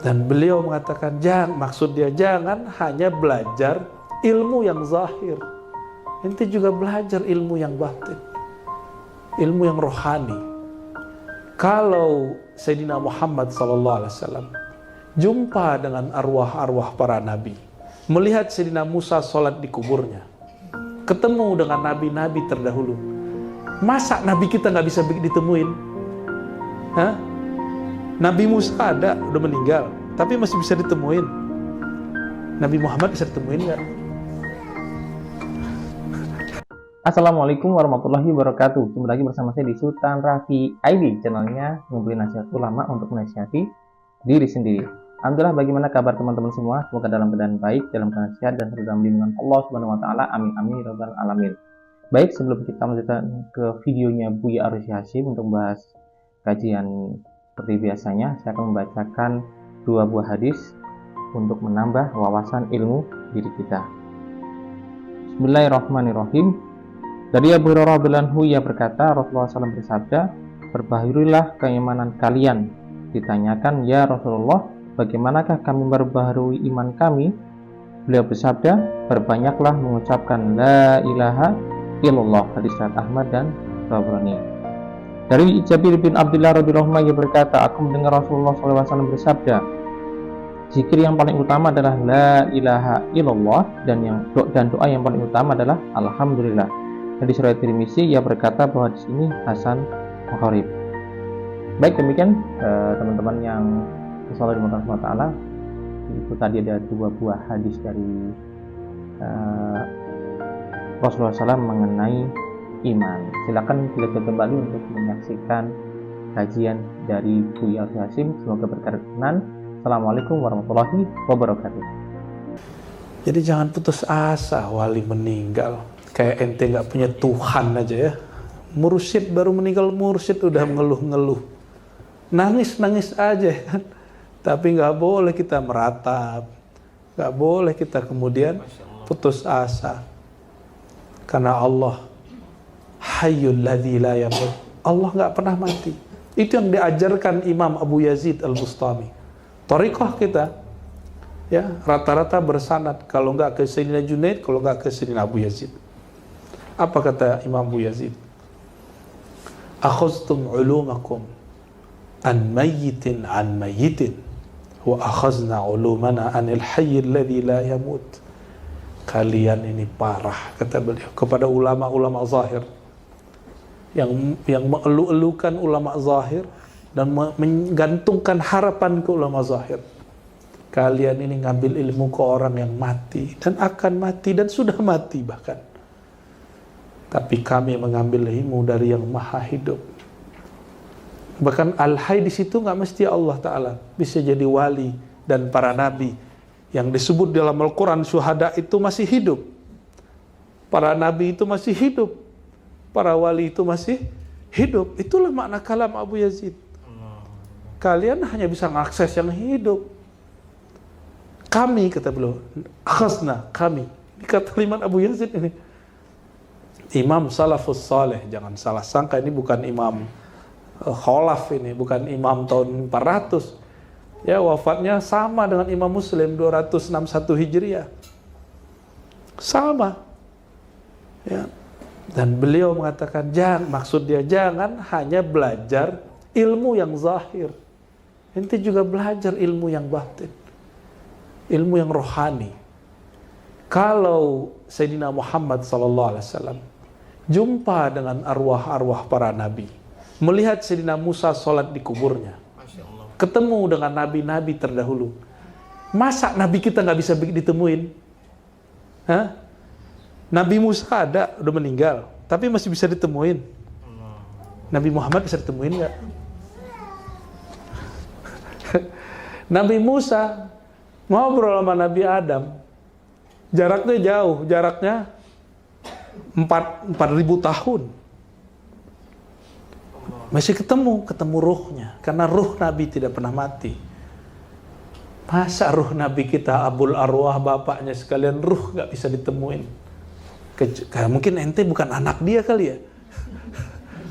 Dan beliau mengatakan, maksud dia jangan hanya belajar ilmu yang zahir. Ente juga belajar ilmu yang batin, ilmu yang rohani. Kalau Sayyidina Muhammad SAW jumpa dengan arwah-arwah para nabi, melihat Sayyidina Musa sholat di kuburnya, ketemu dengan nabi-nabi terdahulu, masa nabi kita nggak bisa ditemuin? Hah? Nabi Musa ada, udah meninggal, tapi masih bisa ditemuin. Nabi Muhammad bisa ditemuin nggak? Assalamualaikum warahmatullahi wabarakatuh. Kembali lagi bersama saya di Sultan Rafi ID, channelnya ngumpulin nasihat ulama untuk menasihati diri sendiri. Alhamdulillah, bagaimana kabar teman-teman semua? Semoga dalam keadaan baik, dalam keadaan sehat, dan dalam lindungan Allah Subhanahu Wa Taala. Amin amin ya rabbal alamin. Baik, sebelum kita melanjutkan ke videonya Buya Arusy Hashim untuk membahas kajian seperti biasanya, saya akan membacakan dua buah hadis untuk menambah wawasan ilmu diri kita. Bismillahirrahmanirrahim. Dari Abu Hurairah radhiyallahu anhu, ia berkata, Rasulullah SAW bersabda, "Perbaharuilah keimanan kalian." Ditanyakan, "Ya Rasulullah, bagaimanakah kami memperbaharui iman kami?" Beliau bersabda, "Perbanyaklah mengucapkan la ilaha illallah." Hadis riwayat Ahmad dan Tabrani. Dari Jabir bin Abdullah radhiyallahu anhu, ia berkata, "Aku mendengar Rasulullah SAW bersabda, zikir yang paling utama adalah la ilaha illallah, dan doa yang paling utama adalah alhamdulillah." Hadis riwayat Tirmizi, ia berkata bahwa di sini hasan gharib. Baik, demikian teman-teman yang insyaallah dimudahkan Allah Taala, itu tadi ada dua buah hadis dari Rasulullah SAW mengenai iman. Silakan klik kembali untuk menyaksikan kajian dari Buya Arusy Hashim. Semoga berkenan. Assalamualaikum warahmatullahi wabarakatuh. Jadi jangan putus asa wali meninggal. Kayak ente nggak punya Tuhan aja ya. Mursyid baru meninggal, mursyid udah ngeluh-ngeluh, nangis-nangis aja kan. Tapi nggak boleh kita meratap, nggak boleh kita kemudian putus asa. Karena Allah Hayyul ladzi la yamut. Allah nggak pernah mati. Itu yang diajarkan Imam Abu Yazid Al-Bustami. Thariqah kita ya rata-rata bersanad, kalau nggak ke Sayyidina Junaid, kalau nggak ke Sayyidina Abu Yazid. Apa kata Imam Abu Yazid? Akhaztum ulumakum an mayyitin an mayyitin wa akhazna ulumana anil hayyil ladzi la yamut. Kalian ini parah, kata beliau, kepada ulama-ulama zahir yang mengeluh-elukan ulama zahir dan menggantungkan harapan ke ulama zahir. Kalian ini ngambil ilmu ke orang yang mati dan akan mati dan sudah mati bahkan. Tapi kami mengambil ilmu dari yang maha hidup. Bahkan al-hayy di situ nggak mesti Allah Ta'ala, bisa jadi wali dan para nabi yang disebut dalam Al-Quran syuhada itu masih hidup. Para nabi itu masih hidup, para wali itu masih hidup. Itulah makna kalam Abu Yazid. Kalian hanya bisa mengakses yang hidup. Kami, kata beliau, akhazna, kami. Ini kata Imam Abu Yazid ini. Imam Salafus Saleh, jangan salah sangka, ini bukan Imam Khalaf, ini bukan Imam tahun 400. Ya, wafatnya sama dengan Imam Muslim 261 Hijriah. Sama. Ya. Dan beliau mengatakan, maksud dia jangan hanya belajar ilmu yang zahir. Ente juga belajar ilmu yang batin, ilmu yang rohani. Kalau Sayyidina Muhammad SAW jumpa dengan arwah-arwah para nabi, melihat Sayyidina Musa sholat di kuburnya, ketemu dengan nabi-nabi terdahulu, masa nabi kita nggak bisa ditemuin? Hah? Nabi Musa ada, udah meninggal, tapi masih bisa ditemuin. Nabi Muhammad bisa ditemuin nggak? Nabi Musa ngobrol sama Nabi Adam, jaraknya jauh, jaraknya 4.000 tahun. Masih ketemu ruhnya, karena ruh Nabi tidak pernah mati. Masa ruh Nabi kita, Abul Arwah, bapaknya sekalian, ruh gak bisa ditemuin? Mungkin ente bukan anak dia kali ya,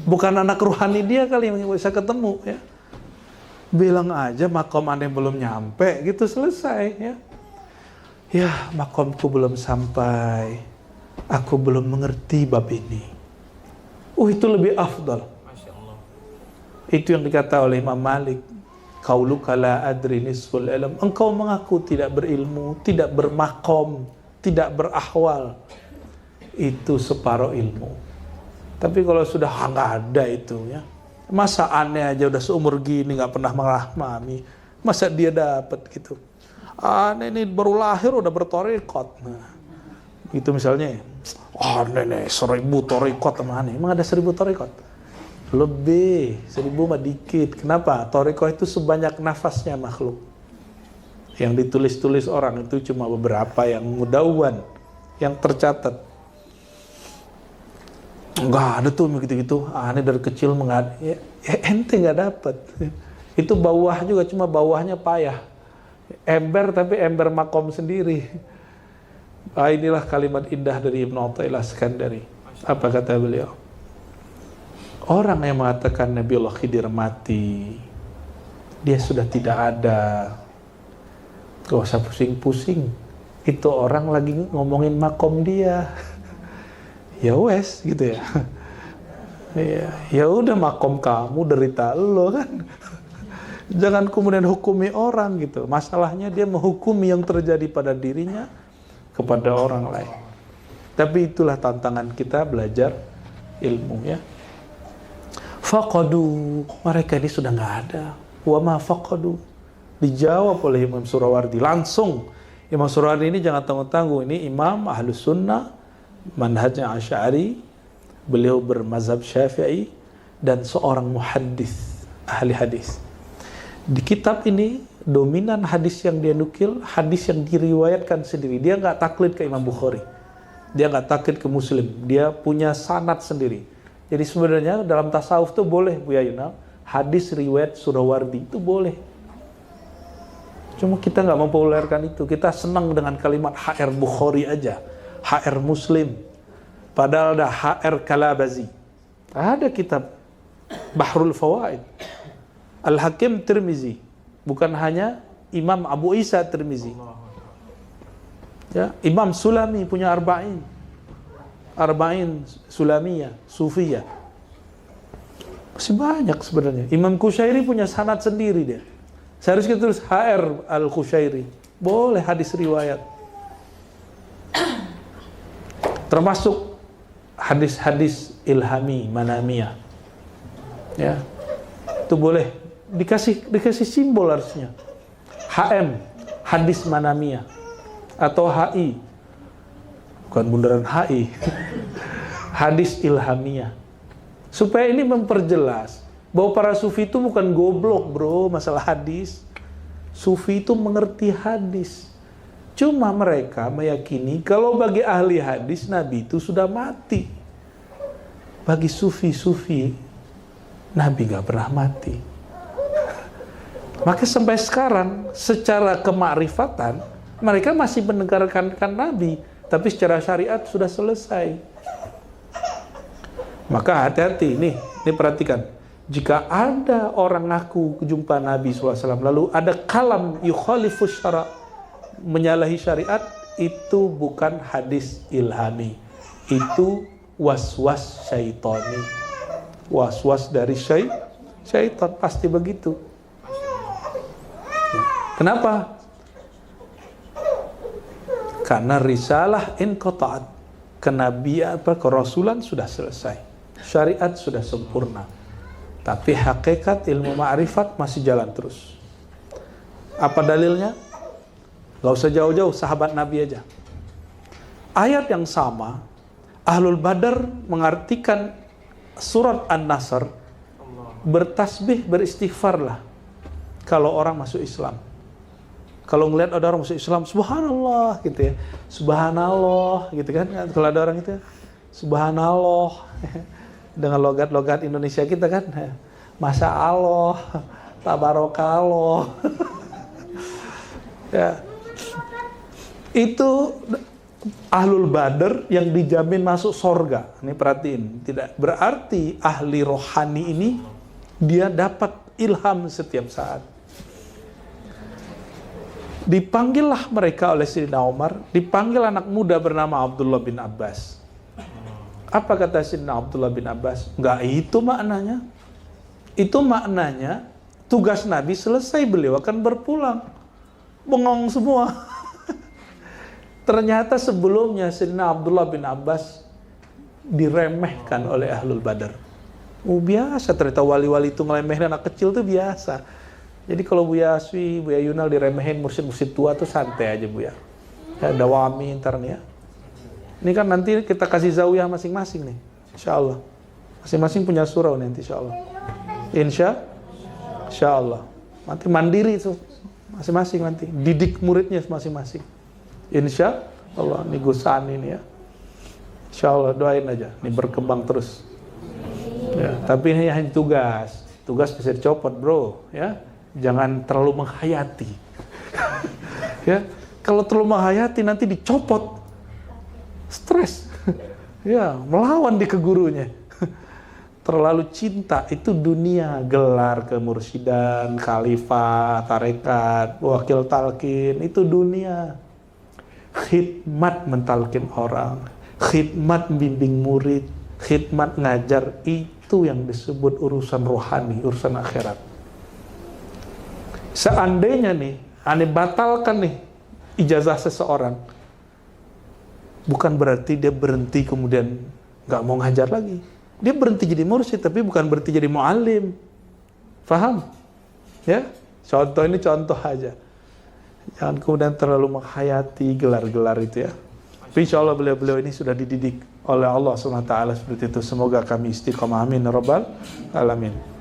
bukan anak ruhani dia kali yang bisa ketemu ya. Bilang aja makom aneh belum nyampe, gitu selesai ya. Ya, makomku belum sampai. Aku belum mengerti bab ini. Itu lebih afdal. Masya Allah. Itu yang dikata oleh Imam Malik. Qauluka la adri nisful ilm. Engkau mengaku tidak berilmu, tidak bermakom, tidak berahwal. Itu separuh ilmu. Tapi kalau sudah nggak ada itu ya. Masa aneh aja udah seumur gini nggak pernah merahmani. Masa dia dapat gitu. Aneh ini baru lahir udah bertorikot. Nah, itu misalnya. Aneh 1000 torikot sama aneh. Emang ada 1000 torikot? Lebih, 1000 mah dikit. Kenapa? Torikot itu sebanyak nafasnya makhluk. Yang ditulis-tulis orang itu cuma beberapa yang mudawwan, yang tercatat. Enggak ada tuh begitu-gitu. Aneh dari kecil ya, ente nggak dapat. Itu bawah juga, cuma bawahnya payah. Ember tapi ember makom sendiri. Inilah kalimat indah dari Ibnu Athaillah Iskandari. Apa kata beliau? Orang yang mengatakan Nabiullah Khidir mati, dia sudah tidak ada. Gak usah pusing-pusing. Itu orang lagi ngomongin makom dia. Ya wes gitu ya. Ya udah makom kamu, derita lo kan. Jangan kemudian hukumi orang gitu. Masalahnya dia menghukumi yang terjadi pada dirinya kepada orang lain. Tapi itulah tantangan kita belajar ilmu ya. Faqadu, mereka ini sudah nggak ada. Wa ma faqadu. Dijawab oleh Imam Surawardi langsung. Imam Surawardi ini jangan tanggung-tanggung, ini imam Ahlus Sunnah, manhajnya Asy'ari, beliau bermazhab Syafi'i dan seorang muhaddis, ahli hadis. Di kitab ini dominan hadis yang dia nukil, hadis yang diriwayatkan sendiri. Dia nggak taklid ke Imam Bukhari, dia nggak taklid ke Muslim, dia punya sanad sendiri. Jadi sebenarnya dalam tasawuf itu boleh Buya Yunal, hadis riwayat Surawardi itu boleh. Cuma kita nggak mempopulerkan itu. Kita senang dengan kalimat HR Bukhari aja, HR Muslim. Padahal ada HR Kalabazi. Ada kitab Bahrul Fawaid. Al-Hakim Tirmizi. Bukan hanya Imam Abu Isa Tirmizi. Ya, Imam Sulami punya Arba'in Sulamiyah, Sufiyah. Masih banyak sebenarnya. Imam Qushairi punya sanad sendiri dia. Seharusnya kita tulis HR Al-Qushairi. Boleh hadis riwayat. Termasuk hadis-hadis ilhami, manamiyah. Ya. Itu boleh dikasih simbol harusnya. HM, hadis manamiyah, atau HI. Bukan bundaran HI. Hadis ilhamiyah. Supaya ini memperjelas bahwa para sufi itu bukan goblok bro masalah hadis. Sufi itu mengerti hadis. Cuma mereka meyakini kalau bagi ahli hadis Nabi itu sudah mati. Bagi sufi-sufi Nabi gak pernah mati. Maka sampai sekarang secara kemakrifatan mereka masih mendengarkan Nabi, tapi secara syariat sudah selesai. Maka hati-hati nih perhatikan. Jika ada orang ngaku jumpa Nabi SAW, lalu ada kalam yukhalifus syara', menyalahi syariat, itu bukan hadis ilhami. Itu waswas syaitani. Was-was dari syaitan, pasti begitu. Kenapa? Karena risalah inqata'at, kenabian kerasulan sudah selesai. Syariat sudah sempurna. Tapi hakikat ilmu ma'rifat masih jalan terus. Apa dalilnya? Gak usah jauh-jauh, sahabat Nabi aja. Ayat yang sama, Ahlul Badar mengartikan surat An-Nasr, bertasbih, beristighfarlah kalau orang masuk Islam. Kalau ngelihat ada orang masuk Islam, subhanallah gitu ya. Subhanallah gitu kan. Kalau ada orang itu, subhanallah. Dengan logat-logat Indonesia kita kan. Masya Allah, tabarakallah. Ya. Itu Ahlul Badar yang dijamin masuk sorga. Ini perhatiin, tidak berarti ahli rohani ini dia dapat ilham setiap saat. Dipanggillah mereka oleh Sayyidina Umar, dipanggil anak muda bernama Abdullah bin Abbas. Apa kata Sayyidina Abdullah bin Abbas? Enggak itu maknanya. Itu maknanya tugas Nabi selesai, beliau akan berpulang. Bengong semua. Ternyata sebelumnya Sayyidina Abdullah bin Abbas diremehkan oleh Ahlul Badar. Biasa, ternyata wali-wali itu ngelemehin anak kecil tuh biasa. Jadi kalau Buya Aswi, Buya Yunal diremehin mursyid-mursyid tua tuh santai aja Buya. Ya, dawami ntar nih ya. Ini kan nanti kita kasih zawiyah masing-masing nih, insya Allah. Masing-masing punya surau nanti insya Allah. Insya Allah. Nanti mandiri itu masing-masing nanti. Didik muridnya masing-masing. Insya Allah. Ini Gusan ini ya. Insya Allah doain aja. Ini berkembang terus. Ya, tapi ini hanya tugas. Tugas bisa dicopot bro. Ya. Jangan terlalu menghayati. Ya, kalau terlalu menghayati nanti dicopot. Stres. Ya, melawan di ke gurunya. Terlalu cinta itu dunia, gelar kemursidan, khalifah, tarekat, wakil talqin, itu dunia. Khidmat mentalkin orang, khidmat bimbing murid, khidmat ngajar, itu yang disebut urusan rohani, urusan akhirat. Seandainya nih, aneh batalkan nih ijazah seseorang, bukan berarti dia berhenti kemudian nggak mau ngajar lagi. Dia berhenti jadi mursyid, tapi bukan berhenti jadi muallim. Faham? Ya, contoh ini contoh aja. Jangan kemudian terlalu menghayati gelar-gelar itu ya. Tapi insya Allah beliau-beliau ini sudah dididik oleh Allah SWT seperti itu. Semoga kami istiqomah, amin ya rabbal alamin.